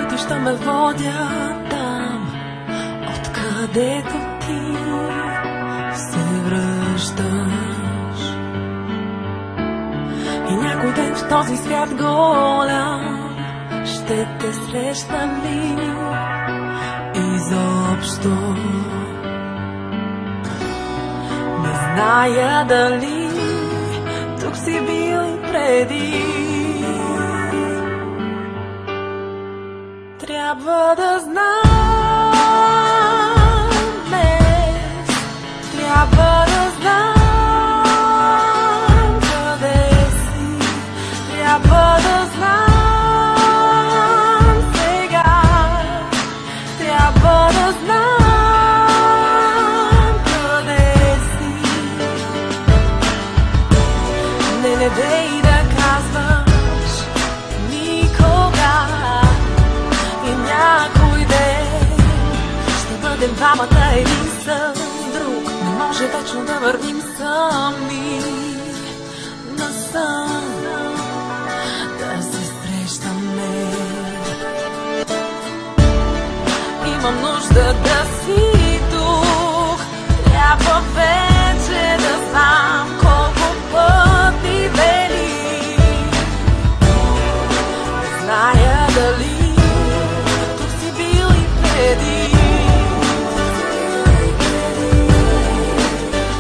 пътища ме водят там, откъдето ти се връщаш. И някой ден в този свят голям ще те срещна ли изобщо? Не зная дали тук си бил и преди. Трябва да знам днес, трябва да знам къде си, трябва да знам сега, трябва да знам къде си. Не дей да казваш никога. Някой ден ще бъдем двамата един сън друг. Не може вечно да вървим сами насам, да се срещаме. Имам нужда да си тук, трябва вече да знам колко пъти вели. Не зная дали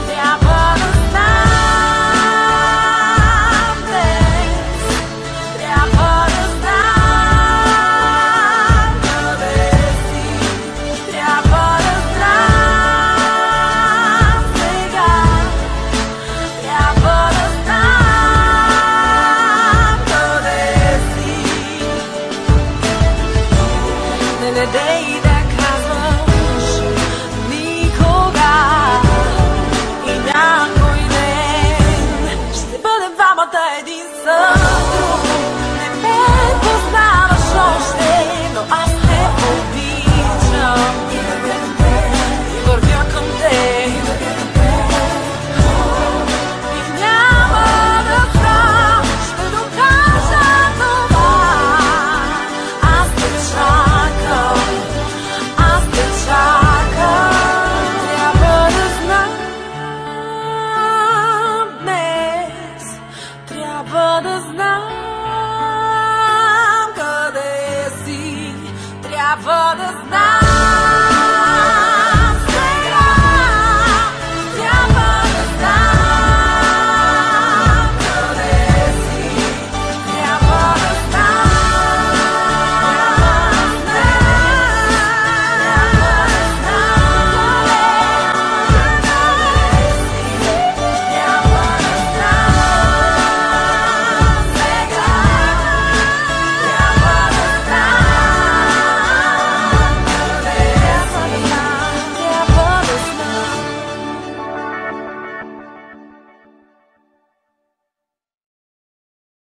трябва да знам днес, трябва да знам къде си, трябва да знам сега, трябва да знам къде си. Не дей да